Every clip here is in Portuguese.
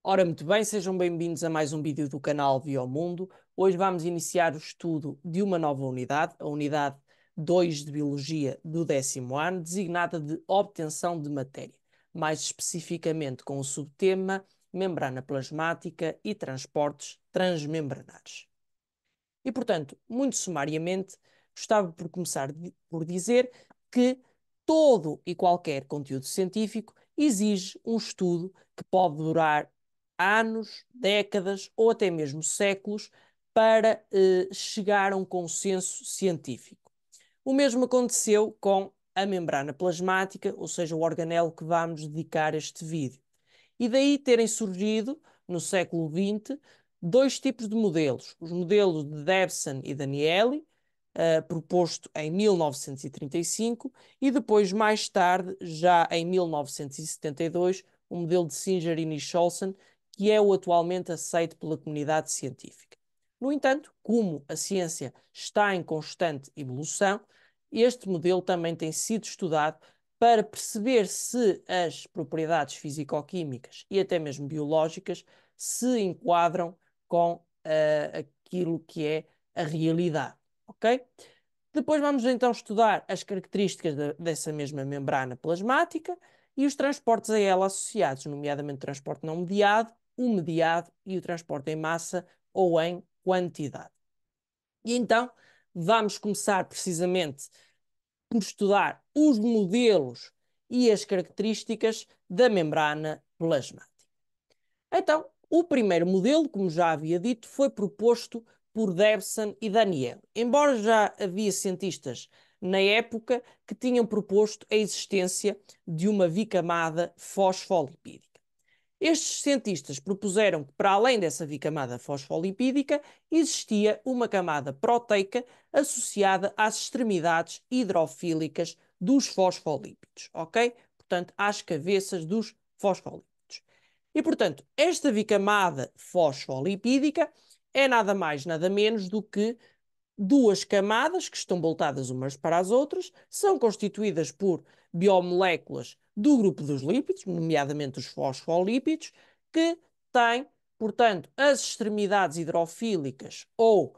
Ora, muito bem, sejam bem-vindos a mais um vídeo do canal Biomundo. Hoje vamos iniciar o estudo de uma nova unidade, a unidade 2 de Biologia do 10º ano, designada de obtenção de matéria, mais especificamente com o subtema membrana plasmática e transportes transmembranares. E, portanto, muito sumariamente, gostava por começar por dizer que todo e qualquer conteúdo científico exige um estudo que pode durar anos, décadas ou até mesmo séculos para chegar a um consenso científico. O mesmo aconteceu com a membrana plasmática, ou seja, o organelo que vamos dedicar este vídeo. E daí terem surgido, no século XX, dois tipos de modelos. Os modelos de Debson e Danieli, proposto em 1935, e depois, mais tarde, já em 1972, o modelo de Singer e Nicholson, que é o atualmente aceito pela comunidade científica. No entanto, como a ciência está em constante evolução, este modelo também tem sido estudado para perceber se as propriedades físico-químicas e até mesmo biológicas se enquadram com aquilo que é a realidade, ok? Depois vamos então estudar as características dessa mesma membrana plasmática e os transportes a ela associados, nomeadamente o transporte não mediado, o mediado e o transporte em massa ou em quantidade. E então vamos começar precisamente por estudar os modelos e as características da membrana plasmática. Então, o primeiro modelo, como já havia dito, foi proposto por Debson e Daniel, embora já havia cientistas na época que tinham proposto a existência de uma bicamada fosfolipídica. Estes cientistas propuseram que, para além dessa bicamada fosfolipídica, existia uma camada proteica associada às extremidades hidrofílicas dos fosfolípidos, ok? Portanto, às cabeças dos fosfolípidos. E, portanto, esta bicamada fosfolipídica é nada mais, nada menos do que duas camadas que estão voltadas umas para as outras, são constituídas por biomoléculas do grupo dos lípidos, nomeadamente os fosfolípidos, que têm, portanto, as extremidades hidrofílicas ou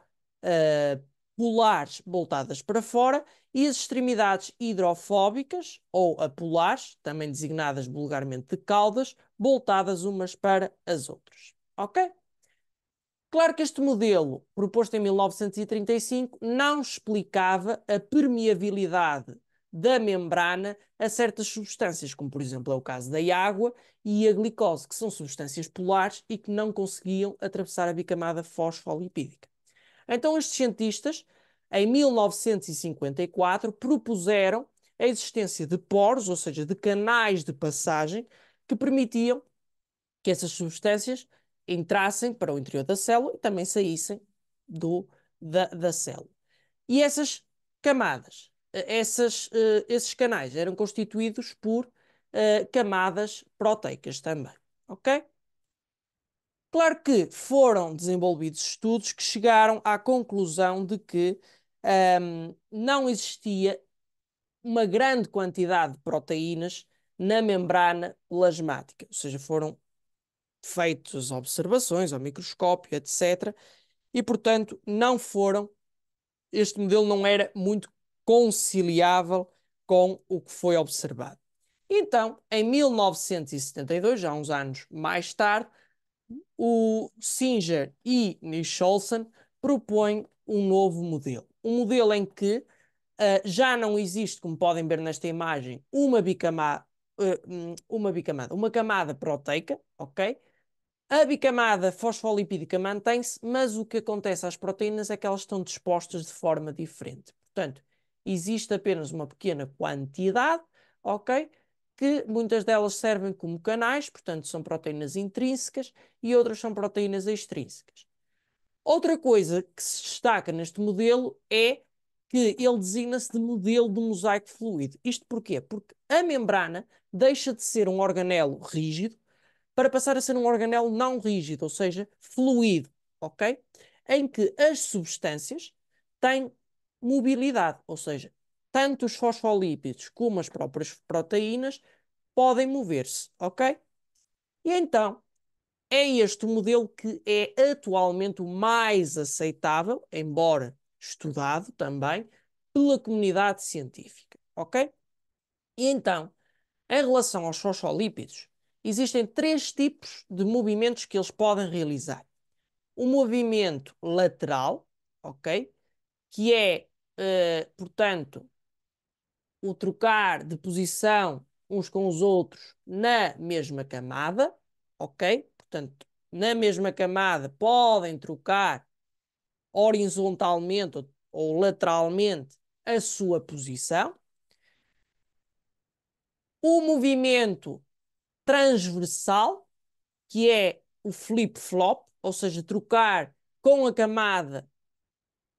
polares voltadas para fora e as extremidades hidrofóbicas ou apolares, também designadas vulgarmente de caudas, voltadas umas para as outras. Ok? Claro que este modelo, proposto em 1935, não explicava a permeabilidade da membrana a certas substâncias, como por exemplo é o caso da água e a glicose, que são substâncias polares e que não conseguiam atravessar a bicamada fosfolipídica. Então estes cientistas, em 1954, propuseram a existência de poros, ou seja, de canais de passagem, que permitiam que essas substâncias entrassem para o interior da célula e também saíssem da célula. E essas camadas, esses canais eram constituídos por camadas proteicas também, ok? Claro que foram desenvolvidos estudos que chegaram à conclusão de que não existia uma grande quantidade de proteínas na membrana plasmática, ou seja, foram feitas observações ao microscópio, etc. E, portanto, este modelo não era muito conciliável com o que foi observado. Então, em 1972, já uns anos mais tarde, o Singer e Nicholson propõem um novo modelo. Um modelo em que já não existe, como podem ver nesta imagem, uma camada proteica, ok? A bicamada fosfolipídica mantém-se, mas o que acontece às proteínas é que elas estão dispostas de forma diferente. Portanto, existe apenas uma pequena quantidade, ok? Que muitas delas servem como canais, portanto, são proteínas intrínsecas e outras são proteínas extrínsecas. Outra coisa que se destaca neste modelo é que ele designa-se de modelo de mosaico fluido. Isto porquê? Porque a membrana deixa de ser um organelo rígido para passar a ser um organelo não rígido, ou seja, fluido, ok? Em que as substâncias têm mobilidade, ou seja, tanto os fosfolípidos como as próprias proteínas podem mover-se, ok? E então, é este o modelo que é atualmente o mais aceitável, embora estudado também, pela comunidade científica, ok? E então, em relação aos fosfolípidos, existem três tipos de movimentos que eles podem realizar. O movimento lateral, ok? Que é, portanto, o trocar de posição uns com os outros na mesma camada, ok? Portanto, na mesma camada podem trocar horizontalmente ou lateralmente a sua posição. O movimento transversal, que é o flip-flop, ou seja, trocar com a camada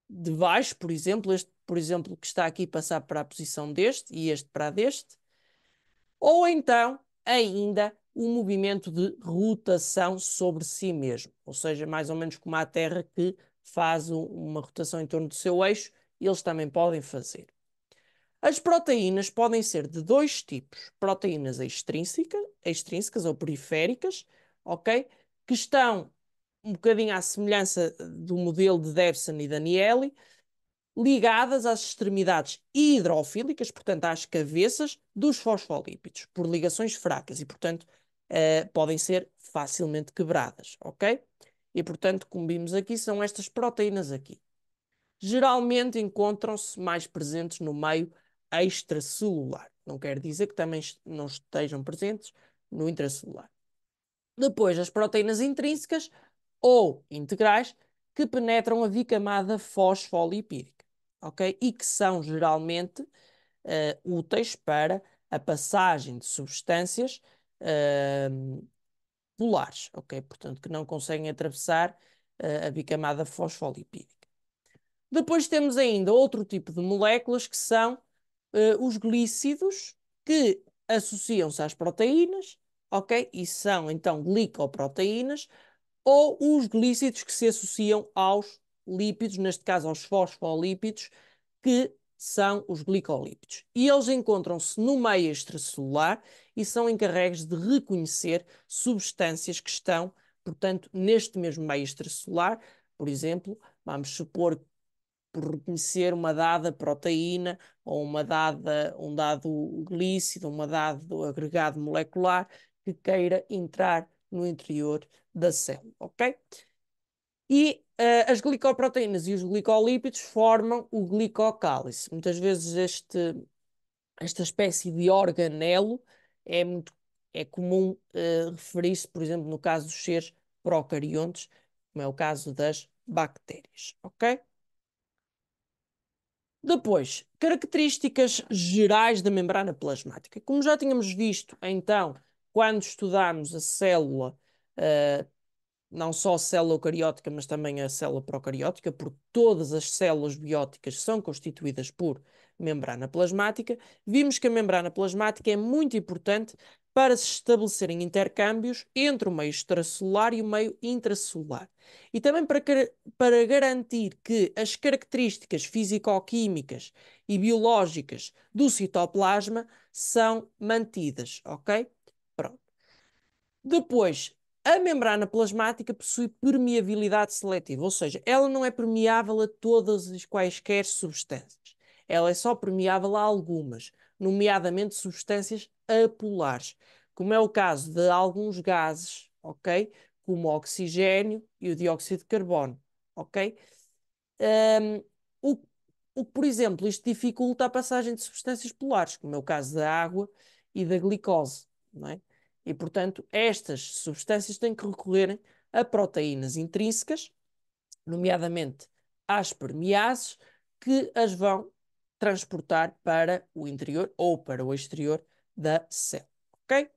de baixo, por exemplo, este, por exemplo, que está aqui passar para a posição deste e este para a deste, ou então ainda o movimento de rotação sobre si mesmo, ou seja, mais ou menos como a Terra que faz uma rotação em torno do seu eixo, eles também podem fazer. As proteínas podem ser de dois tipos: proteínas extrínsecas ou periféricas, ok? Que estão um bocadinho à semelhança do modelo de Devson e Danieli, ligadas às extremidades hidrofílicas, portanto às cabeças dos fosfolípidos, por ligações fracas e, portanto, podem ser facilmente quebradas, ok? E, portanto, como vimos aqui, são estas proteínas aqui. Geralmente encontram-se mais presentes no meio extracelular. Não quer dizer que também não estejam presentes no intracelular. Depois, as proteínas intrínsecas ou integrais que penetram a bicamada fosfolipídica, ok? E que são geralmente úteis para a passagem de substâncias polares, ok? Portanto, que não conseguem atravessar a bicamada fosfolipídica. Depois temos ainda outro tipo de moléculas que são os glícidos, que associam-se às proteínas, ok? E são então glicoproteínas, ou os glícidos que se associam aos lípidos, neste caso aos fosfolípidos, que são os glicolípidos. E eles encontram-se no meio extracelular e são encarregues de reconhecer substâncias que estão, portanto, neste mesmo meio extracelular. Por exemplo, vamos supor por reconhecer uma dada proteína ou um dado glícido, um dado agregado molecular que queira entrar no interior da célula, ok? E as glicoproteínas e os glicolípidos formam o glicocálice. Muitas vezes esta espécie de organelo é muito é comum referir-se, por exemplo, no caso dos seres procariontes, como é o caso das bactérias, ok? Depois, características gerais da membrana plasmática. Como já tínhamos visto, então, quando estudámos a célula, uh, não só a célula eucariótica, mas também a célula procariótica, porque todas as células bióticas são constituídas por membrana plasmática, vimos que a membrana plasmática é muito importante para se estabelecerem intercâmbios entre o meio extracelular e o meio intracelular. E também para garantir que as características físico-químicas e biológicas do citoplasma são mantidas, ok? Pronto. Depois, a membrana plasmática possui permeabilidade seletiva, ou seja, ela não é permeável a todas as quaisquer substâncias. Ela é só permeável a algumas, nomeadamente substâncias apolares, como é o caso de alguns gases, ok? Como o oxigênio e o dióxido de carbono, ok? Um, o, por exemplo, isto dificulta a passagem de substâncias polares, como é o caso da água e da glicose, não é? E, portanto, estas substâncias têm que recorrer a proteínas intrínsecas, nomeadamente às permeases, que as vão transportar para o interior ou para o exterior da célula, ok?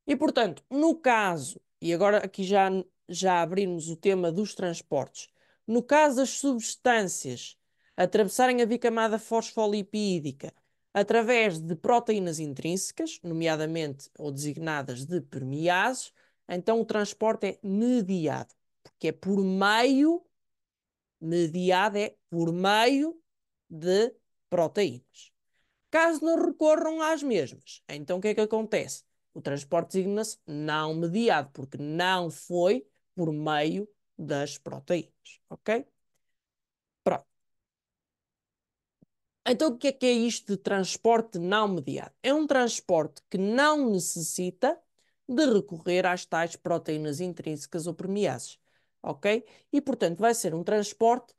E, portanto, no caso, e agora aqui já abrimos o tema dos transportes, no caso das substâncias atravessarem a bicamada fosfolipídica através de proteínas intrínsecas, nomeadamente ou designadas de permeases, então o transporte é mediado, porque é por meio, mediado é por meio de proteínas. Caso não recorram às mesmas, então o que é que acontece? O transporte designa-se não mediado, porque não foi por meio das proteínas, ok? Pronto. Então, o que é isto de transporte não mediado? É um transporte que não necessita de recorrer às tais proteínas intrínsecas ou permeases, ok? E, portanto, vai ser um transporte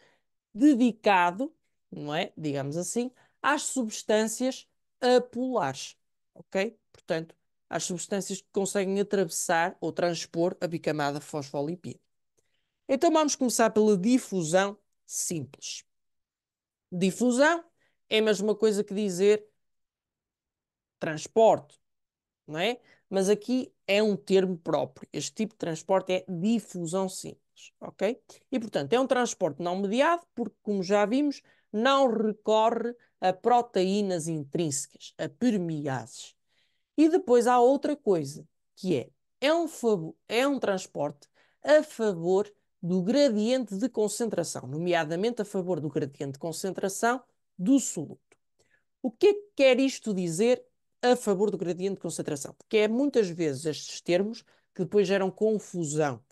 dedicado, não é? Digamos assim, às substâncias apolares, ok? Portanto, às substâncias que conseguem atravessar ou transpor a bicamada fosfolipídica. Então, vamos começar pela difusão simples. Difusão é a mesma coisa que dizer transporte, não é? Mas aqui é um termo próprio. Este tipo de transporte é difusão simples, ok? E, portanto, é um transporte não mediado, porque, como já vimos, não recorre a proteínas intrínsecas, a permeases. E depois há outra coisa, que é um transporte a favor do gradiente de concentração, nomeadamente a favor do gradiente de concentração do soluto. O que é que quer isto dizer a favor do gradiente de concentração? Porque é muitas vezes estes termos que depois geram confusão.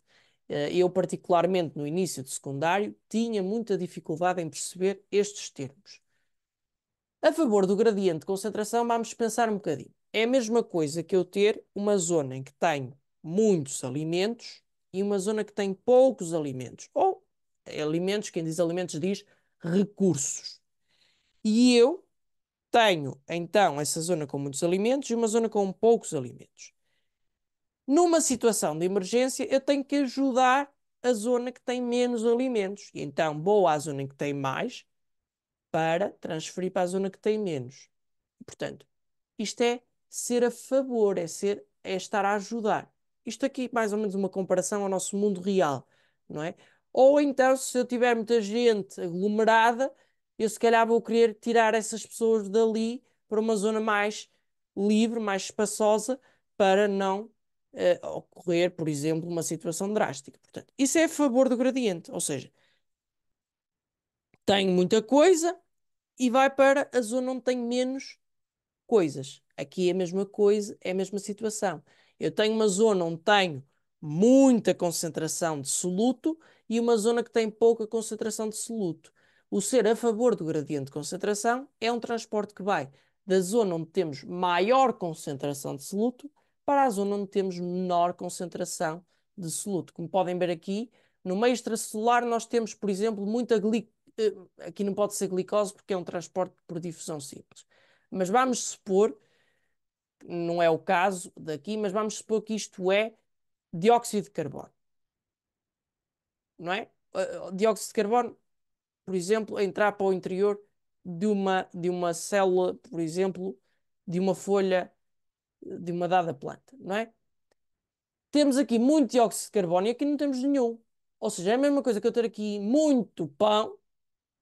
Eu, particularmente no início de secundário, tinha muita dificuldade em perceber estes termos. A favor do gradiente de concentração, vamos pensar um bocadinho. É a mesma coisa que eu ter uma zona em que tenho muitos alimentos e uma zona que tem poucos alimentos. Ou alimentos, quem diz alimentos diz recursos. E eu tenho, então, essa zona com muitos alimentos e uma zona com poucos alimentos. Numa situação de emergência, eu tenho que ajudar a zona que tem menos alimentos. E então vou à zona que tem mais para transferir para a zona que tem menos. Portanto, isto é ser a favor, é estar a ajudar. Isto aqui, mais ou menos, uma comparação ao nosso mundo real, não é? Ou então, se eu tiver muita gente aglomerada, eu se calhar vou querer tirar essas pessoas dali para uma zona mais livre, mais espaçosa, para não ocorrer, por exemplo, uma situação drástica. Portanto, isso é a favor do gradiente, ou seja, tenho muita coisa e vai para a zona onde tenho menos coisas. Aqui é a mesma coisa, é a mesma situação. Eu tenho uma zona onde tenho muita concentração de soluto e uma zona que tem pouca concentração de soluto. O ser a favor do gradiente de concentração é um transporte que vai da zona onde temos maior concentração de soluto para a zona onde temos menor concentração de soluto. Como podem ver aqui, no meio extracelular nós temos, por exemplo, muita aqui não pode ser glicose porque é um transporte por difusão simples. Mas vamos supor, não é o caso daqui, mas vamos supor que isto é dióxido de carbono, não é? Dióxido de carbono, por exemplo, entrar para o interior de uma célula, por exemplo, de uma folha de uma dada planta, não é? Temos aqui muito dióxido de carbono e aqui não temos nenhum. Ou seja, é a mesma coisa que eu ter aqui muito pão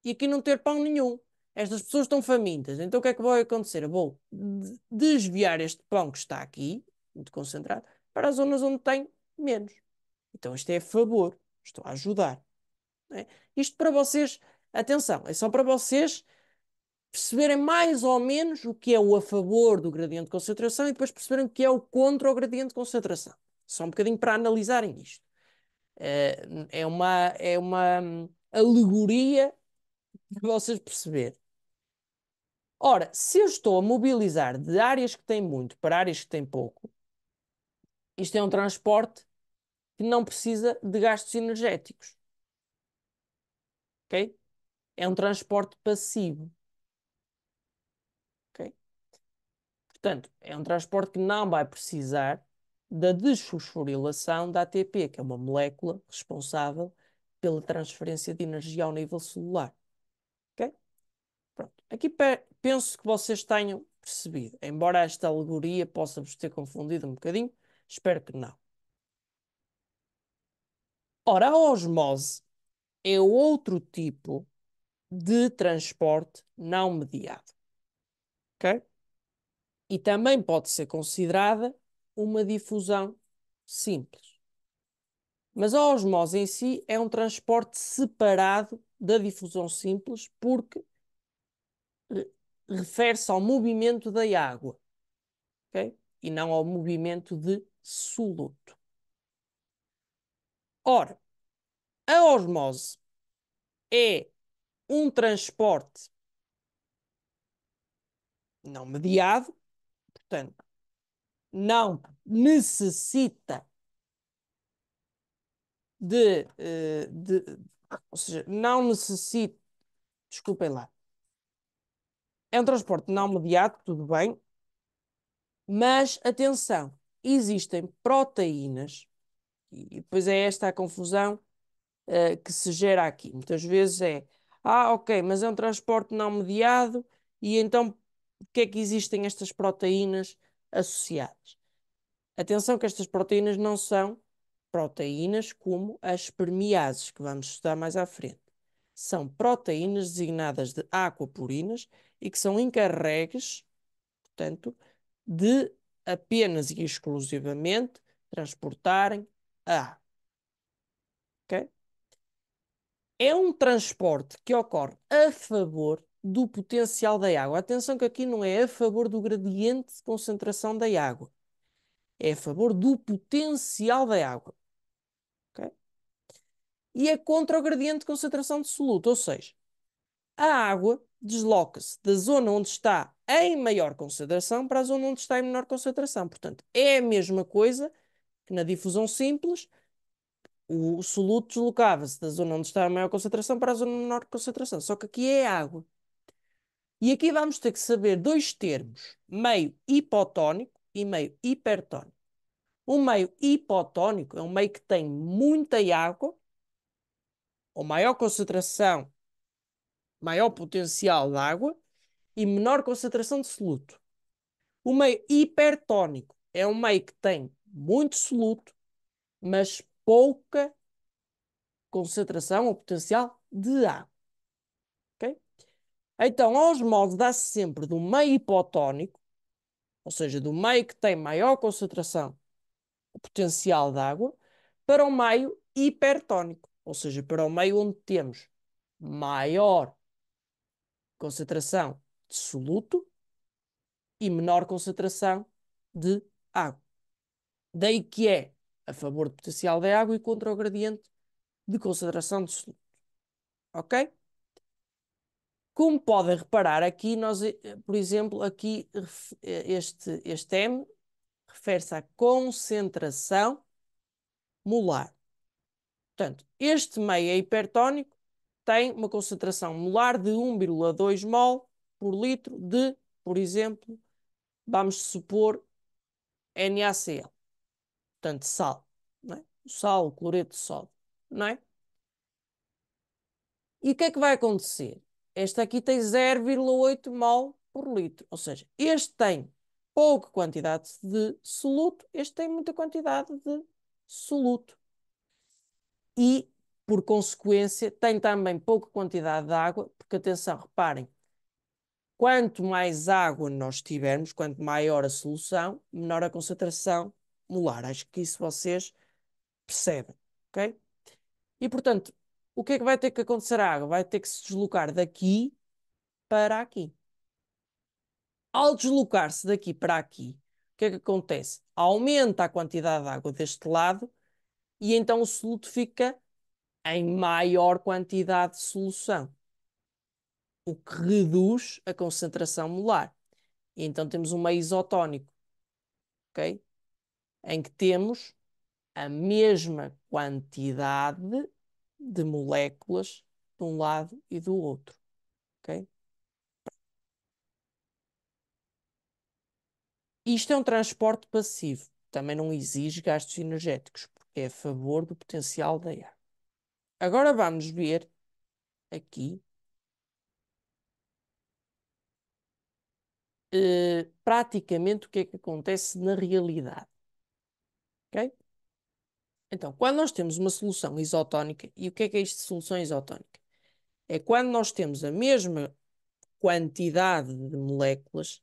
e aqui não ter pão nenhum. Estas pessoas estão famintas. Então o que é que vai acontecer? Eu vou desviar este pão que está aqui, muito concentrado, para as zonas onde tem menos. Então isto é a favor. Estou a ajudar. Não é? Isto para vocês, atenção, é só para vocês perceberem mais ou menos o que é o a favor do gradiente de concentração e depois perceberem o que é o contra o gradiente de concentração. Só um bocadinho para analisarem isto. É uma alegoria para vocês perceberem. Ora, se eu estou a mobilizar de áreas que têm muito para áreas que têm pouco, isto é um transporte que não precisa de gastos energéticos, ok? É um transporte passivo, ok? Portanto, é um transporte que não vai precisar da desfosforilação da ATP, que é uma molécula responsável pela transferência de energia ao nível celular, ok? Pronto. Aqui penso que vocês tenham percebido, embora esta alegoria possa vos ter confundido um bocadinho, espero que não. Ora, a osmose é outro tipo de transporte não mediado, ok? E também pode ser considerada uma difusão simples. Mas a osmose em si é um transporte separado da difusão simples porque refere-se ao movimento da água, ok? e não ao movimento de soluto. Ora, a osmose é um transporte não mediado, portanto, não necessita ou seja, não necessita, desculpem lá, é um transporte não mediado, tudo bem, mas atenção, existem proteínas, e depois é esta a confusão que se gera aqui. Muitas vezes ok, mas é um transporte não mediado, e então porque é que existem estas proteínas associadas? Atenção que estas proteínas não são proteínas como as permeases, que vamos estudar mais à frente. São proteínas designadas de aquaporinas e que são encarregues, portanto, de apenas e exclusivamente transportarem a água. Okay? É um transporte que ocorre a favor do potencial da água. Atenção que aqui não é a favor do gradiente de concentração da água. É a favor do potencial da água. Okay? E é contra o gradiente de concentração de soluto, ou seja, a água desloca-se da zona onde está em maior concentração para a zona onde está em menor concentração. Portanto, é a mesma coisa que na difusão simples, o soluto deslocava-se da zona onde está a maior concentração para a zona de menor concentração. Só que aqui é água. E aqui vamos ter que saber dois termos, meio hipotónico e meio hipertónico. O meio hipotónico é um meio que tem muita água, ou maior concentração, maior potencial de água e menor concentração de soluto. O meio hipertónico é um meio que tem muito soluto, mas pouca concentração ou potencial de água. Okay? Então, a osmose dá-se sempre do meio hipotónico, ou seja, do meio que tem maior concentração ou potencial de água, para o meio hipertónico, ou seja, para o meio onde temos maior concentração de soluto e menor concentração de água. Daí que é a favor do potencial da água e contra o gradiente de concentração de soluto. Ok? Como podem reparar aqui, nós, por exemplo, aqui este M refere-se à concentração molar. Portanto, este meio é hipertónico, tem uma concentração molar de 1,2 mol por litro de, por exemplo, vamos supor NaCl, portanto, sal, não é? O sal, o cloreto de sódio, não é? E o que é que vai acontecer? Este aqui tem 0,8 mol por litro, ou seja, este tem pouca quantidade de soluto, este tem muita quantidade de soluto. E, por consequência, tem também pouca quantidade de água, porque, atenção, reparem, quanto mais água nós tivermos, quanto maior a solução, menor a concentração molar. Acho que isso vocês percebem, ok? E, portanto, o que é que vai ter que acontecer à água? Vai ter que se deslocar daqui para aqui. Ao deslocar-se daqui para aqui, o que é que acontece? Aumenta a quantidade de água deste lado e então o soluto fica em maior quantidade de solução, o que reduz a concentração molar. E então temos um meio isotónico, ok? Em que temos a mesma quantidade de moléculas de um lado e do outro, ok? Isto é um transporte passivo, também não exige gastos energéticos, porque é a favor do potencial da água. Agora vamos ver aqui praticamente o que é que acontece na realidade, ok? Então, quando nós temos uma solução isotónica, e o que é isto de solução isotónica? É quando nós temos a mesma quantidade de moléculas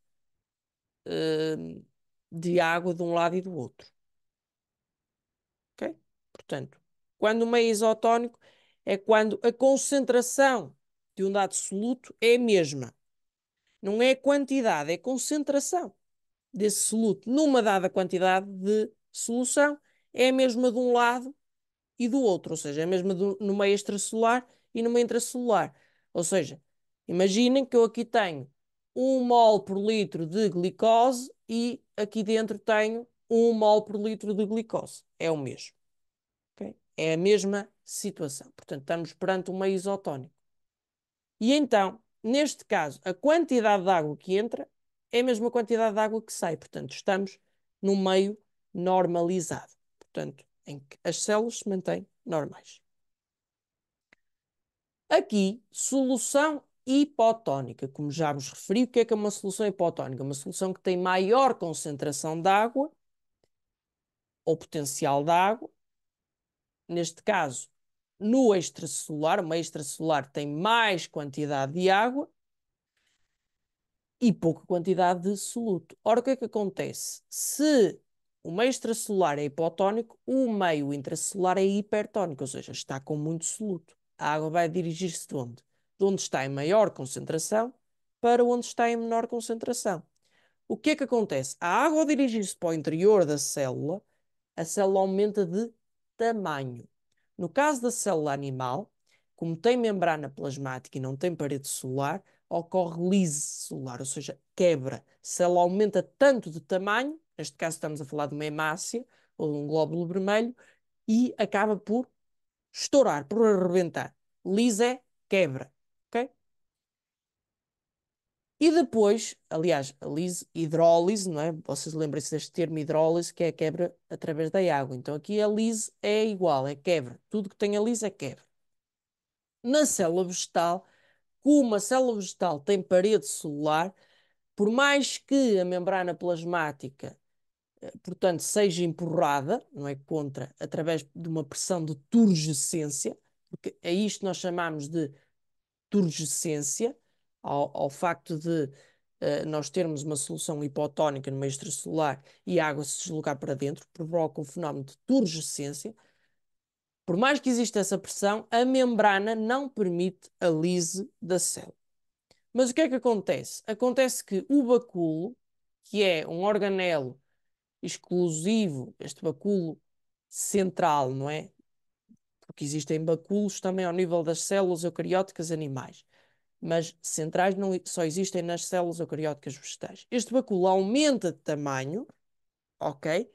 de água de um lado e do outro. Ok? Portanto, quando o meio é isotónico é quando a concentração de um dado soluto é a mesma. Não é a quantidade, é a concentração desse soluto numa dada quantidade de solução é a mesma de um lado e do outro, ou seja, é a mesma numa extracelular e numa intracelular. Ou seja, imaginem que eu aqui tenho 1 mol por litro de glicose e aqui dentro tenho 1 mol por litro de glicose. É o mesmo. Okay? É a mesma situação. Portanto, estamos perante um meio isotónico. E então, neste caso, a quantidade de água que entra é a mesma quantidade de água que sai. Portanto, estamos num meio normalizado. Portanto, em que as células se mantêm normais. Aqui, solução hipotónica. Como já vos referi, o que é uma solução hipotónica? Uma solução que tem maior concentração de água ou potencial de água. Neste caso, no extracelular, uma extracelular tem mais quantidade de água e pouca quantidade de soluto. Ora, o que é que acontece? Se o meio extracelular é hipotónico, o meio intracelular é hipertónico, ou seja, está com muito soluto. A água vai dirigir-se de onde? De onde está em maior concentração para onde está em menor concentração. O que é que acontece? A água, ao dirigir-se para o interior da célula, a célula aumenta de tamanho. No caso da célula animal, como tem membrana plasmática e não tem parede celular, ocorre lise celular, ou seja, quebra. A célula aumenta tanto de tamanho, neste caso estamos a falar de uma hemácia ou de um glóbulo vermelho, e acaba por estourar, por arrebentar. Lise é quebra. Okay? E depois, aliás, a hidrólise, não é? Vocês lembrem-se deste termo hidrólise, que é a quebra através da água. Então aqui a lise é igual, é quebra. Tudo que tem a lise é quebra. Na célula vegetal, como a célula vegetal tem parede celular, por mais que a membrana plasmática, portanto, seja empurrada, não é contra, através de uma pressão de turgescência, porque é isto que nós chamamos de turgescência, ao facto de nós termos uma solução hipotónica no meio extracelular e a água se deslocar para dentro, provoca um fenómeno de turgescência. Por mais que exista essa pressão, a membrana não permite a lise da célula. Mas o que é que acontece? Acontece que o bacilo, que é um organelo exclusivo, este bacilo central, não é? Porque existem baculos também ao nível das células eucarióticas animais, mas centrais não, só existem nas células eucarióticas vegetais. Este bacilo aumenta de tamanho, ok?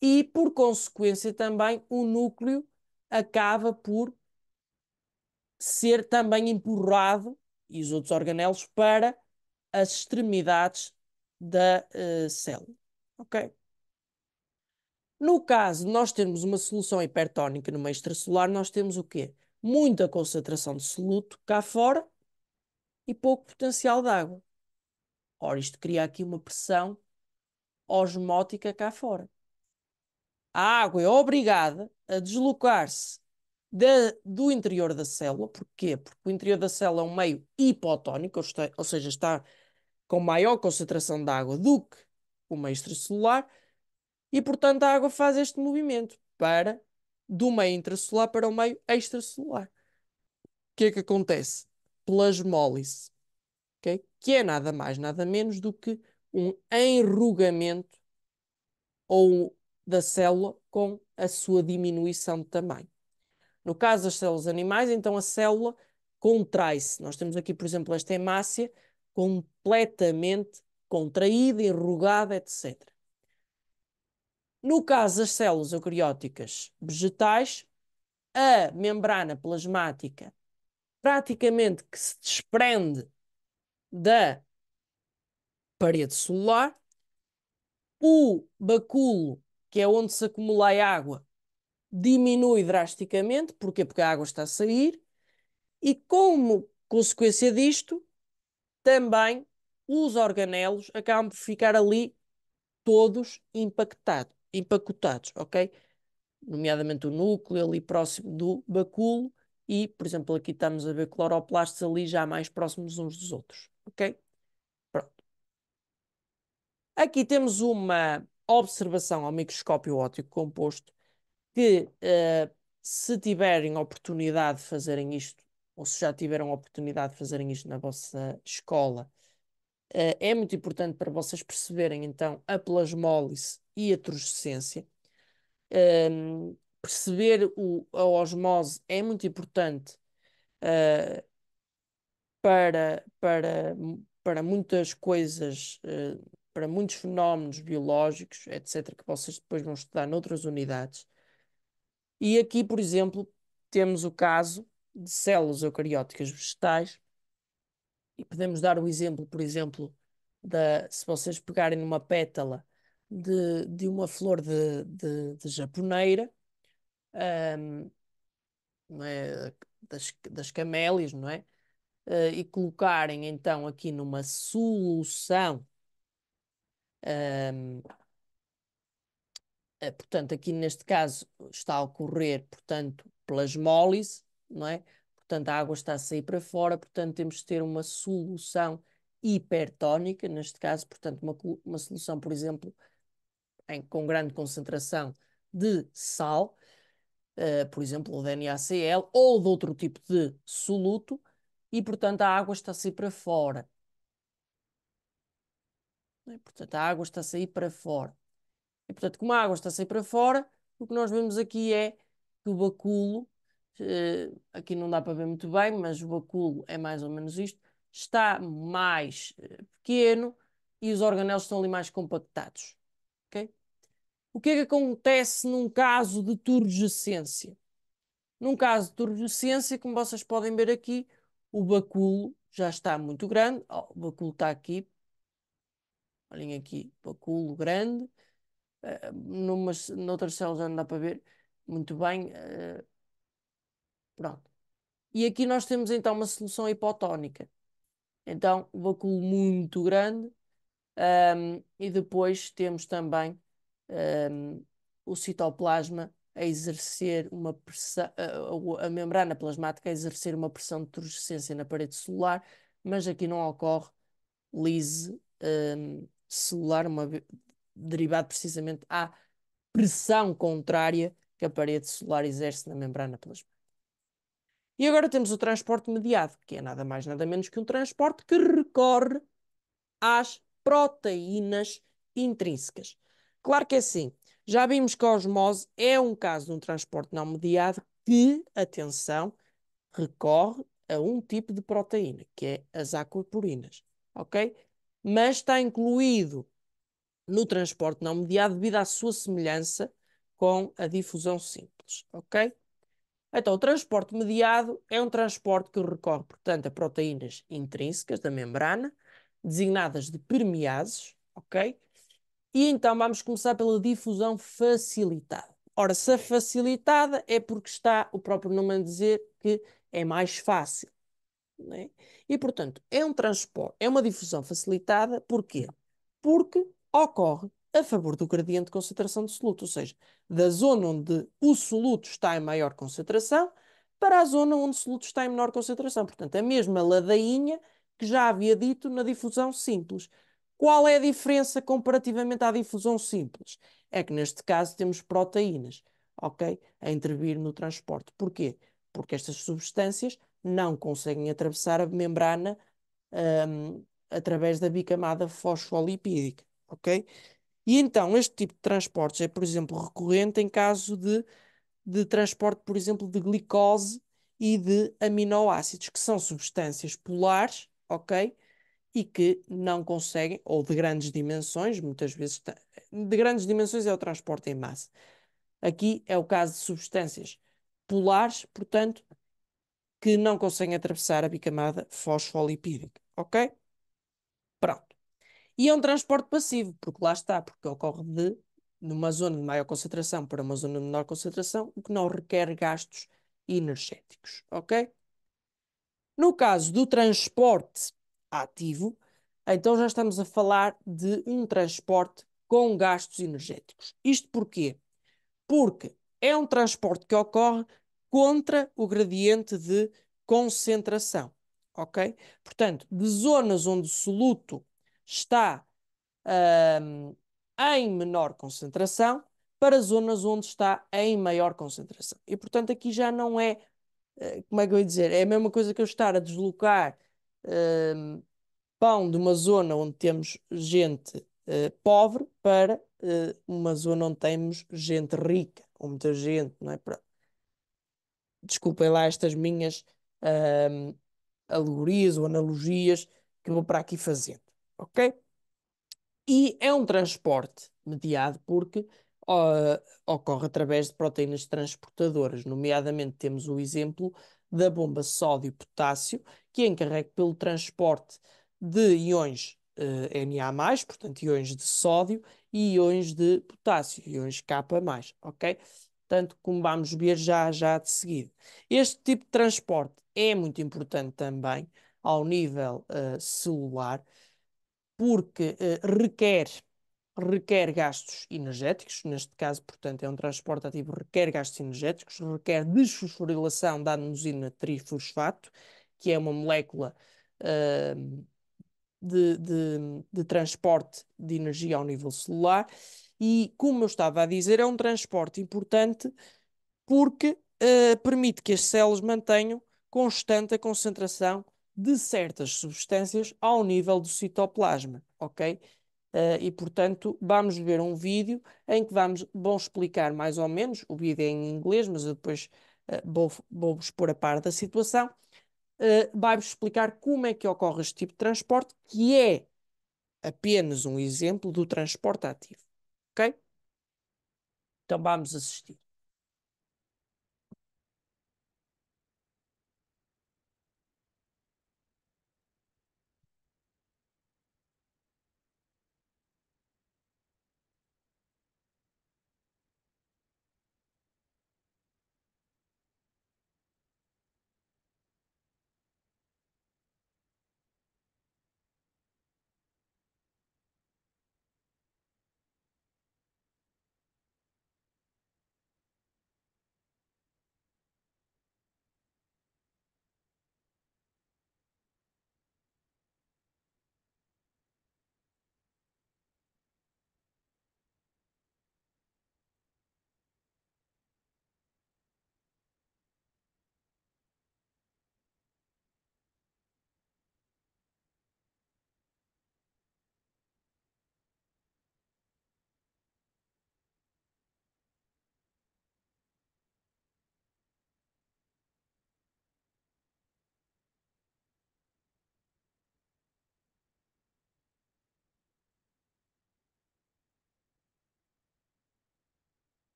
E, por consequência, também o núcleo acaba por ser também empurrado, e os outros organelos, para as extremidades da célula. Ok? No caso de nós termos uma solução hipertónica no meio extracelular, nós temos o quê? Muita concentração de soluto cá fora e pouco potencial de água. Ora, isto cria aqui uma pressão osmótica cá fora. A água é obrigada a deslocar-se do interior da célula. Porquê? Porque o interior da célula é um meio hipotónico, ou seja, está com maior concentração de água do que o meio extracelular, e, portanto, a água faz este movimento do meio intracelular para o meio extracelular. O que é que acontece? Plasmólise, okay? Que é nada mais, nada menos do que um enrugamento ou da célula com a sua diminuição de tamanho. No caso das células animais, então a célula contrai-se. Nós temos aqui, por exemplo, esta hemácia completamente contraída, enrugada, etc. No caso das células eucarióticas vegetais, a membrana plasmática praticamente que se desprende da parede celular, o bacilo, que é onde se acumula a água, diminui drasticamente. Porquê? Porque a água está a sair e, como consequência disto, também os organelos acabam por ficar ali todos empacotados, ok? Nomeadamente o núcleo ali próximo do bacilo e, por exemplo, aqui estamos a ver cloroplastos ali já mais próximos uns dos outros, ok? Pronto. Aqui temos uma observação ao microscópio óptico composto que, se tiverem oportunidade de fazerem isto, ou se já tiveram oportunidade de fazerem isto na vossa escola, É muito importante para vocês perceberem, então, a plasmólise e a turgescência. Perceber a osmose é muito importante uh, para muitas coisas, para muitos fenómenos biológicos, etc., que vocês depois vão estudar noutras unidades. E aqui, por exemplo, temos o caso de células eucarióticas vegetais, e podemos dar o exemplo, por exemplo, se vocês pegarem numa pétala de uma flor de japoneira, não é? Das camélias, não é? E colocarem então aqui numa solução, um, portanto, aqui neste caso está a ocorrer, portanto, plasmólise, não é? Portanto, a água está a sair para fora, portanto, temos de ter uma solução hipertónica, neste caso, portanto, uma solução, por exemplo, com grande concentração de sal, por exemplo, o NaCl, ou de outro tipo de soluto, e, portanto, a água está a sair para fora. Portanto, a água está a sair para fora. E, portanto, como a água está a sair para fora, o que nós vemos aqui é que o bacilo, aqui não dá para ver muito bem, mas o bacilo é mais ou menos isto, está mais pequeno e os organelos estão ali mais compactados. Okay? O que é que acontece num caso de turgescência? Num caso de turgescência, como vocês podem ver aqui, o bacilo já está muito grande. Oh, o bacilo está aqui. Olhem aqui, bacilo grande. Noutras células já não dá para ver muito bem. Pronto. E aqui nós temos então uma solução hipotónica. Então, o bacilo muito grande. E depois temos também o citoplasma a exercer uma pressão, a membrana plasmática a exercer uma pressão de turgescência na parede celular, mas aqui não ocorre lise celular, derivado precisamente à pressão contrária que a parede celular exerce na membrana plasmática. E agora temos o transporte mediado, que é nada mais nada menos que um transporte que recorre às proteínas intrínsecas. Claro que é assim, já vimos que a osmose é um caso de um transporte não mediado que, atenção, recorre a um tipo de proteína, que é as aquaporinas, ok? Mas está incluído no transporte não mediado devido à sua semelhança com a difusão simples, ok? Então, o transporte mediado é um transporte que recorre, portanto, a proteínas intrínsecas da membrana, designadas de permeases, ok? E então vamos começar pela difusão facilitada. Ora, se a facilitada é porque está o próprio nome a dizer que é mais fácil, né? E, portanto, é um transporte, é uma difusão facilitada, porquê? Porque ocorre a favor do gradiente de concentração do soluto, ou seja, da zona onde o soluto está em maior concentração para a zona onde o soluto está em menor concentração. Portanto, a mesma ladainha que já havia dito na difusão simples. Qual é a diferença comparativamente à difusão simples? É que neste caso temos proteínas, ok? A intervir no transporte. Porquê? Porque estas substâncias não conseguem atravessar a membrana através da bicamada fosfolipídica, ok? E então este tipo de transportes é, por exemplo, recorrente em caso de transporte, por exemplo, de glicose e de aminoácidos, que são substâncias polares, ok? E que não conseguem, ou de grandes dimensões, muitas vezes, de grandes dimensões é o transporte em massa. Aqui é o caso de substâncias polares, portanto, que não conseguem atravessar a bicamada fosfolipídica, ok? Pronto. E é um transporte passivo, porque lá está, porque ocorre numa zona de maior concentração para uma zona de menor concentração, o que não requer gastos energéticos, ok? No caso do transporte ativo, então já estamos a falar de um transporte com gastos energéticos. Isto porquê? Porque é um transporte que ocorre contra o gradiente de concentração, ok? Portanto, de zonas onde o soluto está hum, em menor concentração para zonas onde está em maior concentração. E, portanto, aqui já não é, como é que eu ia dizer, é a mesma coisa que eu estar a deslocar hum, Vão de uma zona onde temos gente pobre para uma zona onde temos gente rica, ou muita gente, não é? Desculpem lá estas minhas ahm, alegorias ou analogias que vou para aqui fazendo, ok? E é um transporte mediado porque ocorre através de proteínas transportadoras, nomeadamente temos o exemplo da bomba sódio-potássio, que é encarregue pelo transporte de íons Na+, portanto íons de sódio, e íons de potássio, íons K+, ok? Portanto, como vamos ver já de seguida. Este tipo de transporte é muito importante também ao nível celular, porque requer gastos energéticos, neste caso, portanto, é um transporte ativo, requer gastos energéticos, requer desfosforilação da adenosina trifosfato, que é uma molécula uh, de transporte de energia ao nível celular, e, como eu estava a dizer, é um transporte importante porque permite que as células mantenham constante a concentração de certas substâncias ao nível do citoplasma, ok? E portanto, vamos ver um vídeo em que vão explicar mais ou menos, o vídeo é em inglês, mas eu depois vou-vos pôr a par da situação, vai-vos explicar como é que ocorre este tipo de transporte, que é apenas um exemplo do transporte ativo, ok? Então vamos assistir.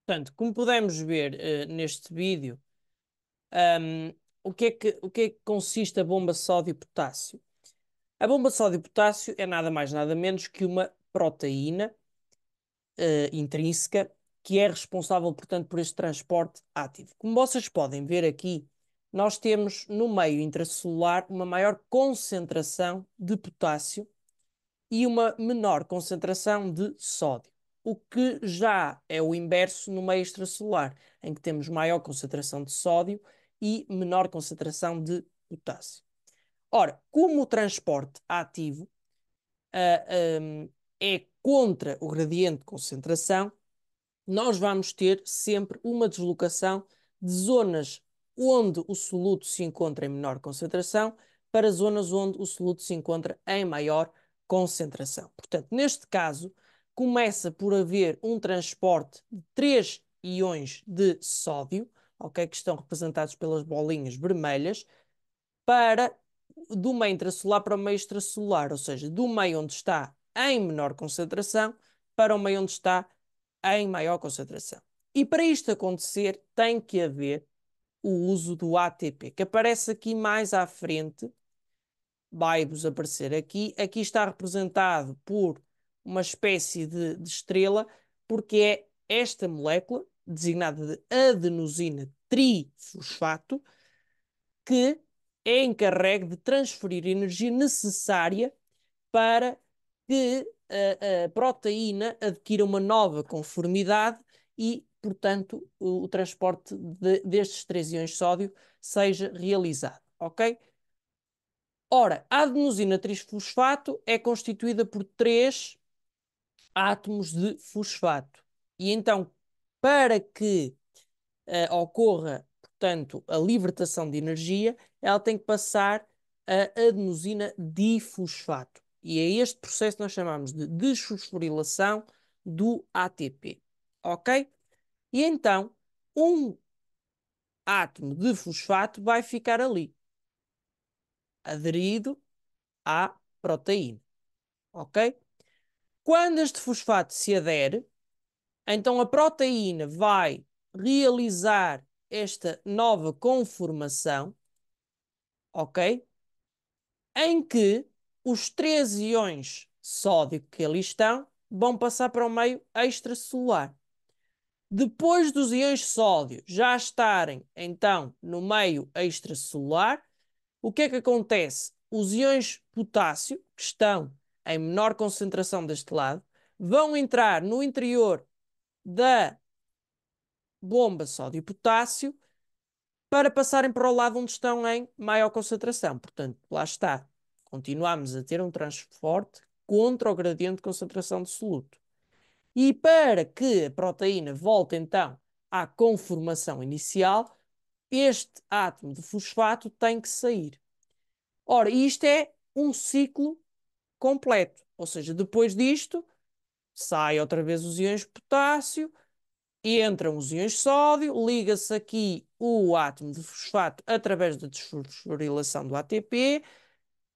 Portanto, como podemos ver neste vídeo, um, o que é que consiste a bomba sódio-potássio? A bomba sódio-potássio é nada mais nada menos que uma proteína intrínseca que é responsável, portanto, por este transporte ativo. Como vocês podem ver aqui, nós temos no meio intracelular uma maior concentração de potássio e uma menor concentração de sódio, o que já é o inverso no meio extracelular, em que temos maior concentração de sódio e menor concentração de potássio. Ora, como o transporte ativo é contra o gradiente de concentração, nós vamos ter sempre uma deslocação de zonas onde o soluto se encontra em menor concentração para zonas onde o soluto se encontra em maior concentração. Portanto, neste caso, começa por haver um transporte de 3 íons de sódio, okay, que estão representados pelas bolinhas vermelhas, para do meio intracelular para o meio extracelular, ou seja, do meio onde está em menor concentração para o meio onde está em maior concentração. E para isto acontecer, tem que haver o uso do ATP, que aparece aqui mais à frente vai-vos aparecer aqui. Aqui está representado por uma espécie de estrela, porque é esta molécula, designada de adenosina trifosfato, que é encarregue de transferir a energia necessária para que a proteína adquira uma nova conformidade e, portanto, o transporte destes 3 íons de sódio seja realizado, ok? Ora, a adenosina trisfosfato é constituída por 3 átomos de fosfato. E então, para que ocorra, portanto, a libertação de energia, ela tem que passar a adenosina difosfato. E é este processo que nós chamamos de desfosforilação do ATP. Ok? E então, um átomo de fosfato vai ficar ali, aderido à proteína. Ok? Quando este fosfato se adere, então a proteína vai realizar esta nova conformação, ok? Em que os 3 íons sódio que ali estão vão passar para o meio extracelular. Depois dos íons sódio já estarem, então, no meio extracelular, o que é que acontece? Os íons potássio, que estão em menor concentração deste lado, vão entrar no interior da bomba sódio-potássio para passarem para o lado onde estão em maior concentração. Portanto, lá está. Continuamos a ter um transporte contra o gradiente de concentração de soluto. E para que a proteína volte então à conformação inicial, este átomo de fosfato tem que sair. Ora, isto é um ciclo completo. Ou seja, depois disto, sai outra vez os íons de potássio, entram os íons de sódio, liga-se aqui o átomo de fosfato através da desfosforilação do ATP,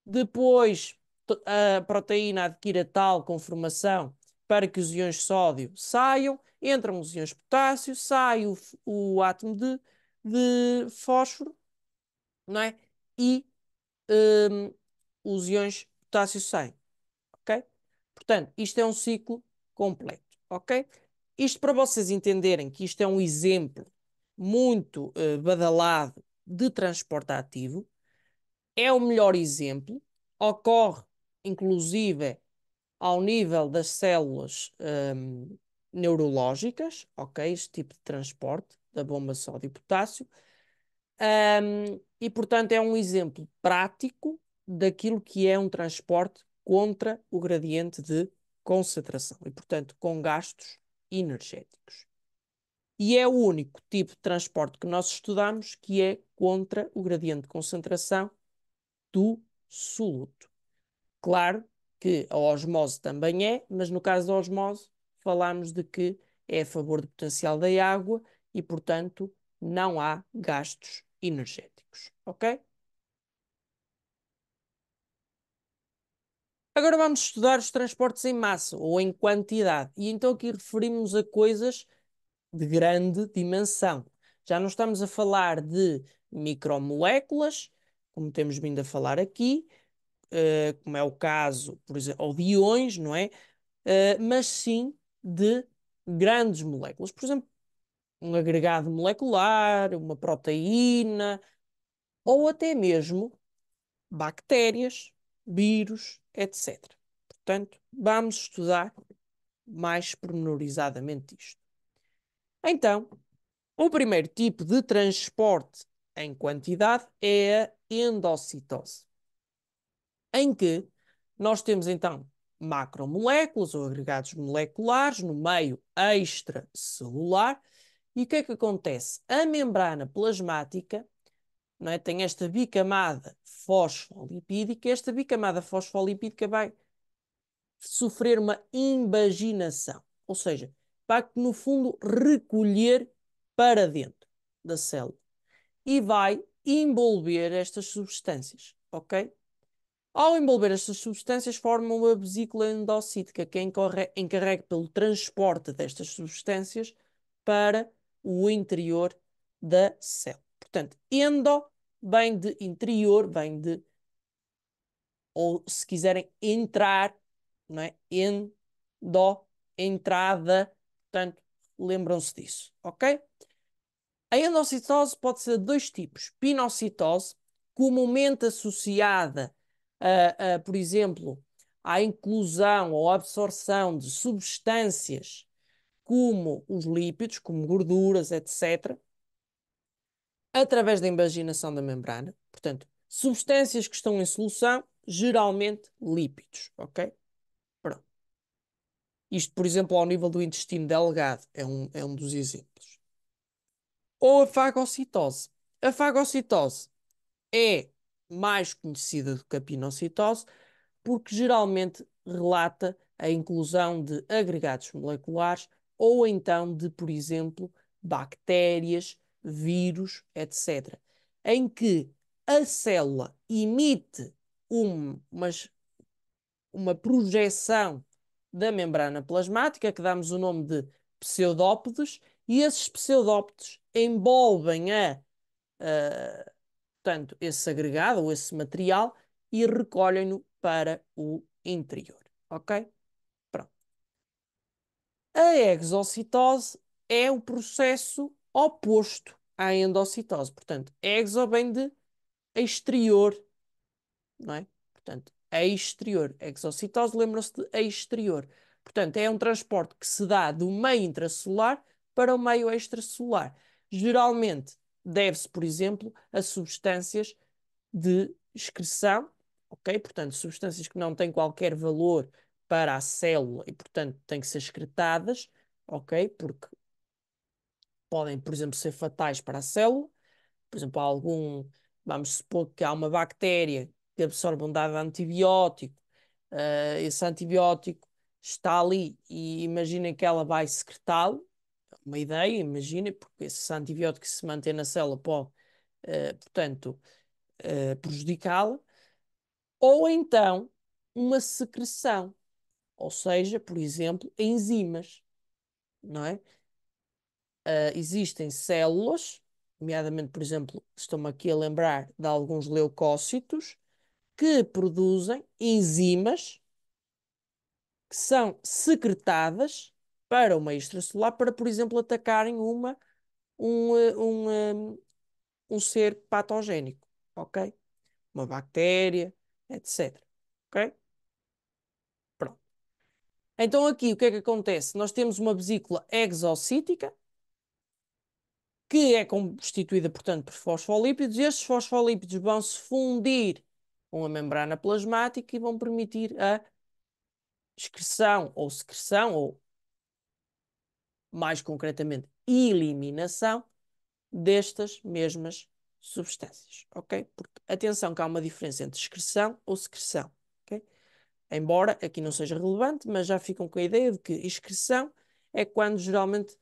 depois a proteína adquire a tal conformação para que os íons de sódio saiam, entram os íons de potássio, sai o átomo de fósforo, não é? E um, os íons de potássio saem, ok? Portanto, isto é um ciclo completo, ok? Isto para vocês entenderem que isto é um exemplo muito badalado de transporte ativo, é o melhor exemplo, ocorre inclusive ao nível das células neurológicas, ok? Este tipo de transporte da bomba sódio-potássio, e portanto é um exemplo prático daquilo que é um transporte contra o gradiente de concentração e, portanto, com gastos energéticos. E é o único tipo de transporte que nós estudamos que é contra o gradiente de concentração do soluto. Claro que a osmose também é, mas no caso da osmose, falamos de que é a favor do potencial da água e, portanto, não há gastos energéticos. Ok? Agora vamos estudar os transportes em massa ou em quantidade. E então aqui referimos a coisas de grande dimensão. Já não estamos a falar de micromoléculas, como temos vindo a falar aqui, como é o caso, por exemplo, ou de íons, não é? Mas sim de grandes moléculas. Por exemplo, um agregado molecular, uma proteína, ou até mesmo bactérias, vírus, etc. Portanto, vamos estudar mais pormenorizadamente isto. Então, o primeiro tipo de transporte em quantidade é a endocitose, em que nós temos então macromoléculas ou agregados moleculares no meio extracelular. E o que é que acontece? A membrana plasmática, não é, tem esta bicamada fosfolipídica. Esta bicamada fosfolipídica vai sofrer uma invaginação, ou seja, vai no fundo recolher para dentro da célula e vai envolver estas substâncias, ok? Ao envolver estas substâncias, forma uma vesícula endocítica que encarrega pelo transporte destas substâncias para o interior da célula. Portanto, endo vem de interior, vem de ou se quiserem entrar, não é? Entrada, portanto, lembram-se disso, ok? A endocitose pode ser de dois tipos: pinocitose, comumente associada por exemplo, à inclusão ou absorção de substâncias como os lípidos, como gorduras, etc., através da invaginação da membrana. Portanto, substâncias que estão em solução, geralmente lípidos, ok? Pronto. Isto, por exemplo, ao nível do intestino delgado, é um dos exemplos. Ou a fagocitose. A fagocitose é mais conhecida do que a pinocitose, porque geralmente relata a inclusão de agregados moleculares ou então de, por exemplo, bactérias, vírus, etc., em que a célula emite uma projeção da membrana plasmática, que damos o nome de pseudópodes, e esses pseudópodes envolvem portanto, esse agregado ou esse material e recolhem-no para o interior. Ok? Pronto. A exocitose é o processo oposto à endocitose. Portanto, exo vem de exterior, não é? Portanto, exterior. Exocitose, lembram-se de exterior. Portanto, é um transporte que se dá do meio intracelular para o meio extracelular. Geralmente, deve-se, por exemplo, a substâncias de excreção, ok? Portanto, substâncias que não têm qualquer valor para a célula e, portanto, têm que ser excretadas, ok? Porque podem, por exemplo, ser fatais para a célula. Por exemplo, vamos supor que há uma bactéria que absorve um dado antibiótico, esse antibiótico está ali e imaginem que ela vai secretá-lo, uma ideia, imaginem, porque esse antibiótico se mantém na célula pode, portanto, prejudicá-la, ou então uma secreção, ou seja, por exemplo, enzimas, não é? Existem células, nomeadamente, por exemplo, estou-me aqui a lembrar de alguns leucócitos, que produzem enzimas que são secretadas para o meio extracelular para, por exemplo, atacarem um ser patogénico, ok? Uma bactéria, etc. Ok? Pronto. Então aqui o que é que acontece? Nós temos uma vesícula exocítica, que é constituída, portanto, por fosfolípidos, e estes fosfolípidos vão se fundir com a membrana plasmática e vão permitir a excreção ou secreção, ou mais concretamente, eliminação destas mesmas substâncias, ok? Porque atenção que há uma diferença entre excreção ou secreção, ok? Embora aqui não seja relevante, mas já ficam com a ideia de que excreção é quando geralmente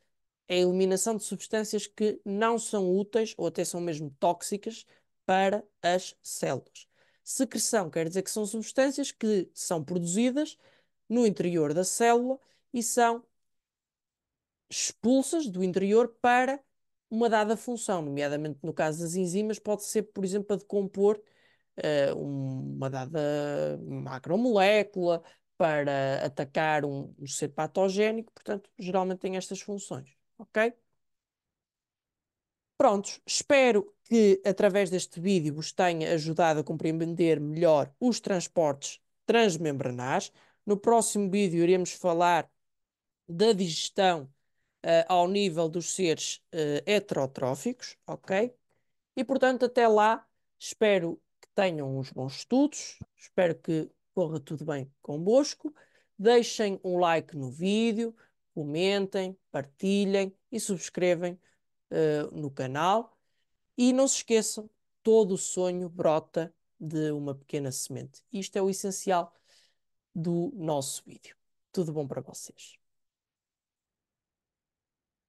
é a eliminação de substâncias que não são úteis ou até são mesmo tóxicas para as células. Secreção quer dizer que são substâncias que são produzidas no interior da célula e são expulsas do interior para uma dada função, nomeadamente no caso das enzimas, pode ser, por exemplo, para decompor uma dada macromolécula, para atacar um ser patogénico, portanto, geralmente tem estas funções, ok? Prontos, espero que através deste vídeo vos tenha ajudado a compreender melhor os transportes transmembranares. No próximo vídeo iremos falar da digestão ao nível dos seres heterotróficos, ok? E portanto, até lá, espero que tenham uns bons estudos, espero que corra tudo bem convosco. Deixem um like no vídeo, comentem, partilhem e subscrevem no canal. E não se esqueçam, todo o sonho brota de uma pequena semente. Isto é o essencial do nosso vídeo. Tudo bom para vocês.